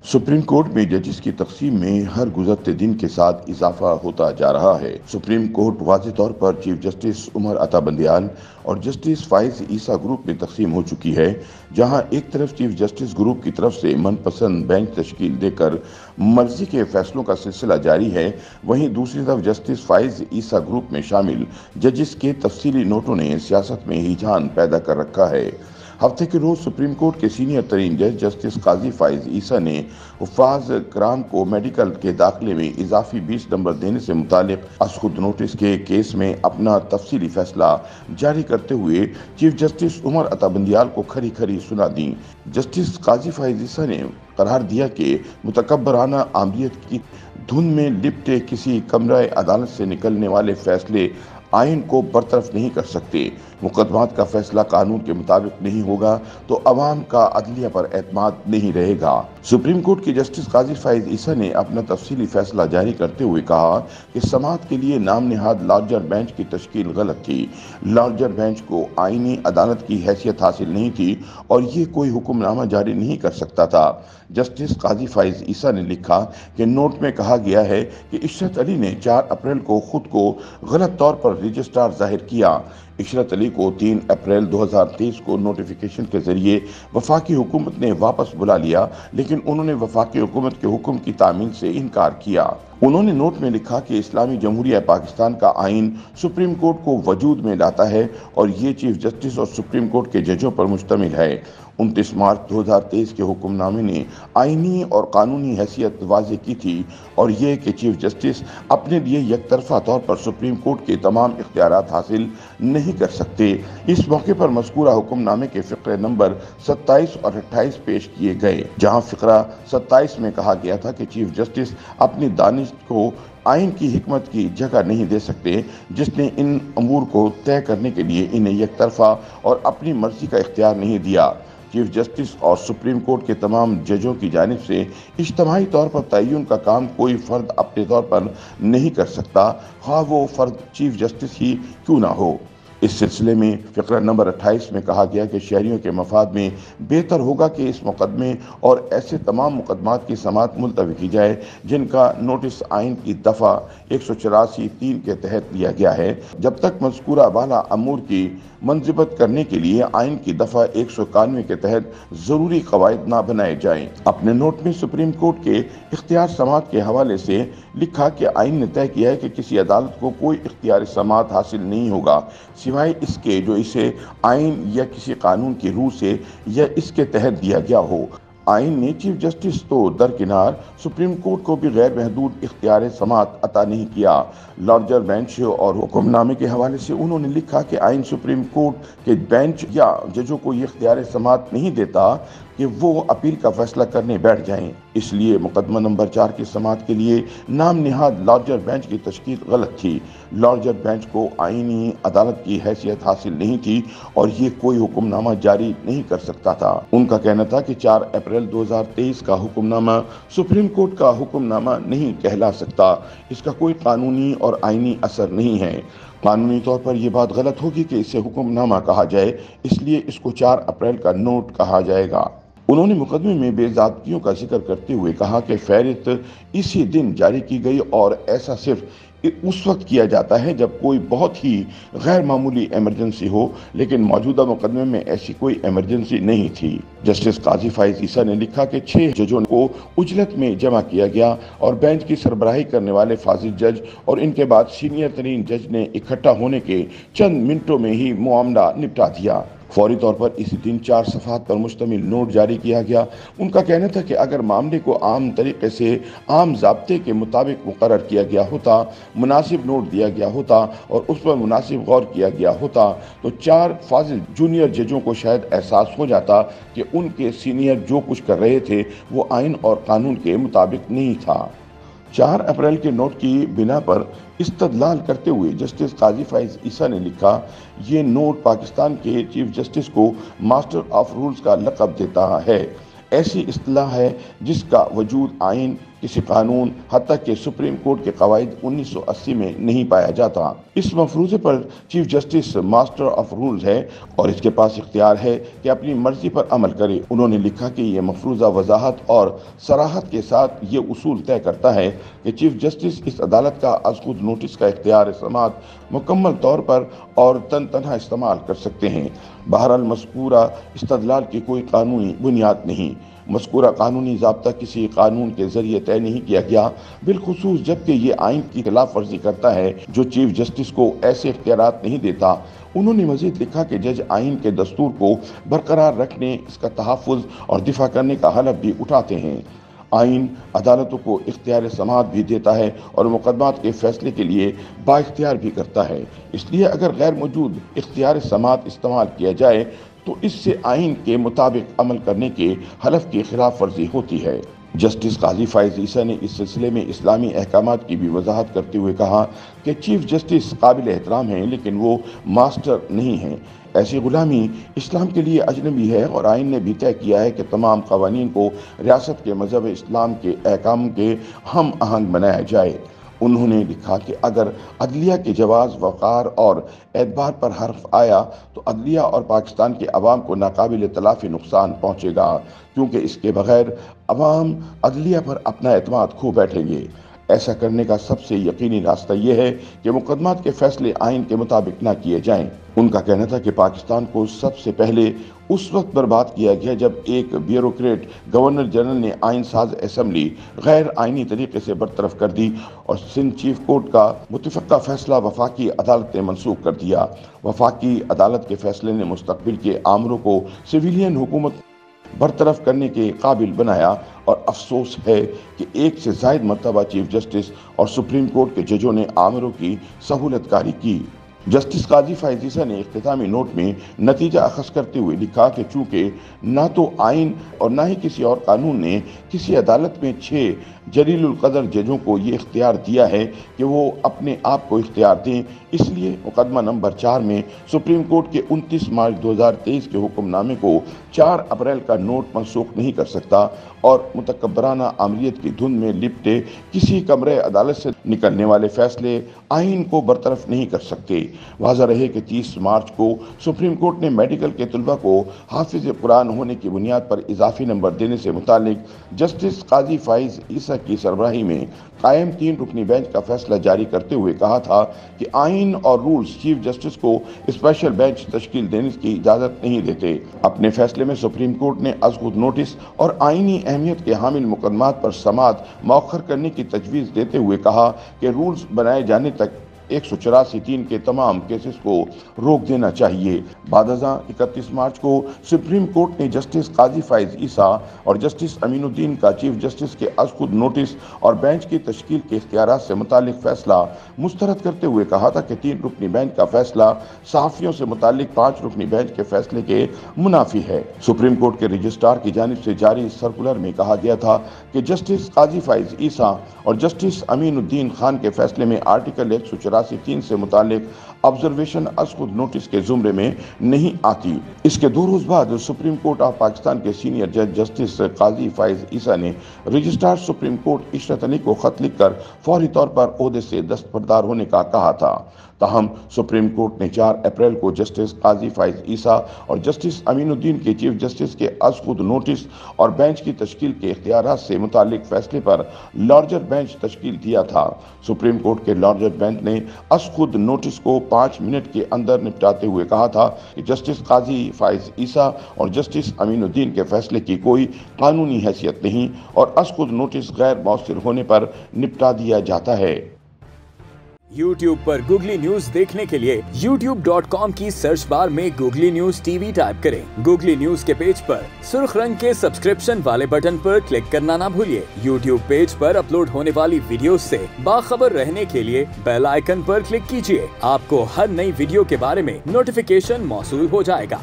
Supreme court में जजेस की तकसीम में हर गुजरते दिन के साथ इजाफा होता जा रहा है। सुप्रीम कोर्ट वाज़ेह तौर पर चीफ जस्टिस उमर अता बंदियाल और जस्टिस फाइज ईसा ग्रुप में तकसीम हो चुकी है, जहां एक तरफ चीफ जस्टिस ग्रुप की तरफ से मनपसंद बेंच तश्कील देकर मर्जी के फैसलों का सिलसिला जारी है, वहीं दूसरी तरफ जस्टिस फाइज ईसा ग्रुप में शामिल जजेस के तफसीली नोटों ने सियासत में हिजान पैदा कर रखा है। हफ्ते के रोज सुप्रीम कोर्ट के सीनियर तरीन जज जस्टिस काजी फाइज ईसा ने हुफ्फाज कराम को मेडिकल के दाखिले में इजाफी 20 नंबर देने से मुतालिक अज़खुद नोटिस के केस में अपना तफसीली फैसला जारी करते हुए चीफ जस्टिस उमर अता बंदियाल को खरी खरी सुना दी। जस्टिस काजी फाइज ईसा ने करार दिया कि मुतकब्बराना आमरीत की धुन में लिपटे किसी कमरा अदालत से निकलने वाले फैसले आइन को बरतरफ नहीं कर सकते। मुकदमात का फैसला कानून के मुताबिक नहीं होगा तो अवाम का अदलिया पर एतमाद नहीं रहेगा। सुप्रीम कोर्ट के जस्टिस काजी फाइज ईसा ने अपना तफसीली फैसला जारी करते हुए कहा कि समाअत के लिए नाम निहाद लार्जर बेंच की तश्कील गलत थी। लार्जर बेंच को आईनी अदालत की हैसियत हासिल नहीं थी और ये कोई हुक्मनामा जारी नहीं कर सकता था। जस्टिस काजी फाइज ईसा ने लिखा कि नोट में कहा गया है कि इशरत अली ने 4 अप्रैल को खुद को गलत तौर पर रजिस्ट्रार जाहिर किया। इशरत अली को 3 अप्रैल 2023 को नोटिफिकेशन के जरिए वफाकी हुकूमत ने वापस बुला लिया, लेकिन उन्होंने वफाकी हुकूमत के हुक्म की तामील से इनकार किया। उन्होंने नोट में लिखा कि इस्लामी जमहूरिया पाकिस्तान का आइन सुप्रीम कोर्ट को वजूद में लाता है और ये चीफ जस्टिस और सुप्रीम कोर्ट के जजों पर मुश्तमिल है। 29 मार्च 2023 के हुक्मनामे ने आइनी और कानूनी हैसियत वाज़ेह की थी और ये कि चीफ जस्टिस अपने लिए यकतरफा तौर पर सुप्रीम कोर्ट के तमाम इख्तियारात हासिल नहीं कर सकते। इस मौके पर मज़कूरा हुक्मनामे के फ़िक्रे नंबर 27 और 28 पेश किए गए, जहां फ़िक्रा 27 में कहा गया था कि चीफ जस्टिस अपनी दानिश को आइन की हिकमत की जगह नहीं दे सकते, जिसने इन अमूर को तय करने के लिए इन्हें यकतरफा और अपनी मर्जी का इख्तियार नहीं दिया। चीफ जस्टिस और सुप्रीम कोर्ट के तमाम जजों की जानिब से इज्तिमाई तौर पर तय्युन का काम कोई फ़र्द अपने तौर पर नहीं कर सकता, ख़्वाह वो फ़र्द चीफ जस्टिस ही क्यों ना हो। इस सिलसिले में फ़िक्रा नंबर 28 में कहा गया कि शहरियों के मफाद में बेहतर होगा कि इस मुकदमे और ऐसे तमाम मुकदमात की समाअत मुलतवी की जाए जिनका नोटिस आइन की दफ़ा 184(3) के तहत लिया गया है, जब तक मज़कूरा वाला अमूर की मंजिबत करने के लिए आइन की दफ़ा 191 के तहत ज़रूरी कवायद ना बनाए जाएं। अपने नोट में सुप्रीम कोर्ट के इख्तियार समाअत के हवाले से लिखा कि आइन ने तय किया है कि किसी अदालत को कोई इख्तियार समाअत हासिल नहीं होगा सिवाय इसके जो इसे आइन या किसी कानून की रूह से या इसके तहत दिया गया हो। आइन ने चीफ जस्टिस तो दरकिनार सुप्रीम कोर्ट को भी गैर महदूद इख्तियार समाअत अता नहीं किया। लार्जर बेंच और हुक्मनामे के हवाले से उन्होंने लिखा कि आइन सुप्रीम कोर्ट के बेंच या जजों को ये इख्तियार समाअत नहीं देता कि वो अपील का फैसला करने बैठ जाएं। इसलिए मुकदमा नंबर 4 की समाअत के लिए नाम निहाद लार्जर बेंच की तश्कील गलत थी। लार्जर बेंच को आईनी अदालत की हैसियत हासिल नहीं थी और ये कोई हुक्मनामा जारी नहीं कर सकता था। उनका कहना था कि 4 अप्रैल 2023 का हुक्मनामा सुप्रीम कोर्ट का हुक्मनामा नहीं कहला सकता, इसका कोई कानूनी और आईनी असर नहीं है। कानूनी तौर पर यह बात गलत होगी कि इसे हुक्मनामा कहा जाए, इसलिए इसको 4 अप्रैल का नोट कहा जाएगा। उन्होंने मुकदमे में बेज़ाब्तियों का जिक्र करते हुए कहा कि फहरिस्त इसी दिन जारी की गई और ऐसा सिर्फ उस वक्त किया जाता है जब कोई बहुत ही गैर मामूली इमरजेंसी हो, लेकिन मौजूदा मुकदमे में ऐसी कोई इमरजेंसी नहीं थी। जस्टिस काजी फाइज ईसा ने लिखा कि 6 जजों को उजलत में जमा किया गया और बेंच की सरबराही करने वाले फाजिल जज और इनके बाद सीनियर तरीन जज ने इकट्ठा होने के चंद मिनटों में ही मामला निपटा दिया। फौरी तौर पर इसी दिन 4 सफ़हात पर मुश्तमिल नोट जारी किया गया। उनका कहना था कि अगर मामले को आम तरीके से आम ज़ाब्ते के मुताबिक मुकर्रर किया गया होता, मुनासिब नोट दिया गया होता और उस पर मुनासिब गौर किया गया होता तो 4 फाजिल जूनियर जजों को शायद एहसास हो जाता कि उनके सीनियर जो कुछ कर रहे थे वो आइन और कानून के मुताबिक नहीं था। 4 अप्रैल के नोट की बिना पर इस्तदलाल करते हुए जस्टिस काजी फाइज ईसा ने लिखा, ये नोट पाकिस्तान के चीफ जस्टिस को मास्टर ऑफ रूल्स का लक़ब देता है। ایسی اصطلاح ہے جس کا وجود آئین، کسی قانون، حتیٰ کہ سپریم کورٹ کے قواعد 1980 میں نہیں پایا جاتا۔ اس مفروضے پر chief justice master of rolls ہے اور اس کے پاس اختیار ہے کہ اپنی مرضی پر عمل کرے۔ انہوں نے لکھا کہ یہ مفروضہ وضاحت اور صراحت کے ساتھ یہ اصول طے کرتا ہے کہ چیف جسٹس اس عدالت کا از خود نوٹس کا اختیار سماعت مکمل طور پر اور تنہا استعمال کر سکتے ہیں۔ بہرحال مذکورہ استدلال کی کوئی قانونی بنیاد نہیں۔ مذکورہ قانونی ضابطہ کسی قانون کے ذریعے طے نہیں کیا گیا، بالخصوص جبکہ یہ آئین کی خلاف ورزی کرتا ہے جو چیف جسٹس کو ایسے اختیارات نہیں دیتا۔ انہوں نے مزید لکھا کہ جج آئین کے دستور کو برقرار رکھنے، اس کا تحفظ اور دفاع کرنے کا حلف بھی اٹھاتے ہیں۔ آئین عدالتوں کو اختیار سماعت بھی دیتا ہے اور مقدمات کے فیصلے کے لیے بااختیار بھی کرتا ہے۔ اس لیے اگر غیر موجود اختیار سماعت استعمال کیا جائے تو اس سے آئین کے مطابق عمل کرنے کے حلف کی خلاف ورزی ہوتی ہے۔ جسٹس قاضی فائز عیسیٰ نے اس سلسلے میں اسلامی احکامات کی بھی وضاحت کرتے ہوئے کہا کہ چیف جسٹس قابل احترام ہیں لیکن وہ ماسٹر نہیں ہیں۔ ایسی غلامی اسلام کے لیے اجنبی ہے اور آئین نے بھی طے کیا ہے کہ تمام قوانین کو ریاست کے مذہب اسلام کے احکام کے ہم آہنگ بنایا جائے۔ انہوں نے لکھا کہ اگر عدلیہ کے جواز، وقار اور اعتبار پر حرف آیا تو عدلیہ اور پاکستان کے عوام کو ناقابل تلافی نقصان پہنچے گا، کیونکہ اس کے بغیر عوام عدلیہ پر اپنا اعتماد کھو بیٹھیں گے۔ ایسا کرنے کا سب سے یقینی راستہ یہ ہے کہ مقدمات کے فیصلے آئین کے مطابق نہ کیے جائیں۔ ان کا کہنا تھا کہ پاکستان کو سب سے پہلے اس وقت برباد کیا گیا جب ایک بیوروکریٹ گورنر جنرل نے آئین ساز اسمبلی غیر آئینی طریقے سے برطرف کر دی اور سندھ چیف کورٹ کا متفقہ فیصلہ وفاقی عدالت نے منسوخ کر دیا۔ وفاقی عدالت کے فیصلے نے مستقبل کے آمروں کو سویلین حکومت برطرف کرنے کے قابل بنایا اور افسوس ہے کہ ایک سے زائد مرتبہ چیف جسٹس اور سپریم کورٹ کے ججوں نے آمروں کی سہولت کاری کی۔ جسٹس قاضی فائز عیسیٰ نے اختتامی نوٹ میں نتیجہ اخذ کرتے ہوئے لکھا کہ چونکہ نہ تو آئین اور نہ ہی کسی اور قانون نے کسی عدالت میں 6 جلیل القدر ججوں کو یہ اختیار دیا ہے کہ وہ اپنے آپ کو اختیار دیں، اس لیے مقدمہ نمبر 4 میں سپریم کورٹ کے 29 مارچ 2023 کے حکم نامے کو 4 اپریل کا نوٹ منسوخ نہیں کر سکتا اور متکبرانہ عملیت کی دھن میں لپٹے کسی کمرے عدالت سے نکلنے والے فیصلے آئین کو برطرف نہیں کر سکتے۔ واضح رہے کہ 30 مارچ کو سپریم کورٹ نے میڈیکل کے طلبہ کو حافظ قرآن ہونے کی بنیاد پر اضافی نمبر دینے سے متعلق جسٹس قاضی فائز عیسیٰ کی سربراہی میں قائم 3 رکنی بینچ کا فیصلہ جاری کرتے ہوئے کہا تھا کہ آئین اور رولز چیف جسٹس کو اسپیشل بینچ تشکیل دینے کی اجازت نہیں دیتے۔ اپنے فیصلے میں سپریم کورٹ نے از خود نوٹس اور آئینی اہمیت کے حامل مقدمات پر سماعت مؤخر کرنے کی تجویز دیتے ہوئے کہا کہ رولز بنائے جانے تک 184(3) کے تمام کیسز کو روک دینا چاہیے۔ بعد ازاں 31 مارچ کو سپریم کورٹ نے جسٹس قاضی فائز عیسیٰ اور جسٹس امین الدین کا چیف جسٹس کے از خود نوٹس اور بینچ کی تشکیل کے اختیارات سے متعلق فیصلہ مسترد کرتے ہوئے کہا تھا کہ 3 رکنی بینچ کا فیصلہ صحافیوں سے متعلق 5 رکنی بینچ کے فیصلے کے منافی ہے۔ سپریم کورٹ کے رجسٹرار کی جانب سے جاری سرکولر میں کہا گیا تھا کہ جسٹس قاضی فائز عیسیٰ اور جسٹس امین الدین خان کے فیصلے میں آرٹیکل 184(3) سے متعلق آبزرویشن از خود نوٹس کے زمرے میں نہیں آتی۔ اس کے 2 روز بعد سپریم کورٹ آف پاکستان کے سینئر جج جسٹس قاضی فائز عیسیٰ نے رجسٹرار سپریم کورٹ عشرت علی کو خط لکھ کر فوری طور پر عہدے سے دستبردار ہونے کا کہا تھا۔ تاہم سپریم کورٹ نے 4 اپریل کو جسٹس قاضی فائز عیسیٰ اور جسٹس امین الدین کے چیف جسٹس کے از خود نوٹس اور بینچ کی تشکیل کے اختیارات سے متعلق فیصلے پر لارجر بینچ تشکیل دیا تھا۔ سپریم کورٹ کے لارجر بینچ نے از خود نوٹس کو 5 منٹ کے اندر نپٹاتے ہوئے کہا تھا کہ جسٹس قاضی فائز عیسیٰ اور جسٹس امین الدین کے فیصلے کی کوئی قانونی حیثیت نہیں اور از خود نوٹس غیر مؤثر ہونے پر نپٹا دیا جاتا ہے۔ YouTube پر گوگلی نیوز دیکھنے کے لیے youtube.com کی سرچ بار میں googly news T V type کریں۔ گوگلی نیوز کے پیج پر سرخ رنگ کے سبسکرپشن والے بٹن پر کلک کرنا نہ بھولیے۔ YouTube پیج پر اپلوڈ ہونے والی ویڈیوز سے باخبر رہنے کے لیے بیل آئیکن پر کلک کیجیے۔ آپ کو ہر نئی ویڈیو کے بارے میں نوٹیفیکیشن موصول ہو جائے گا۔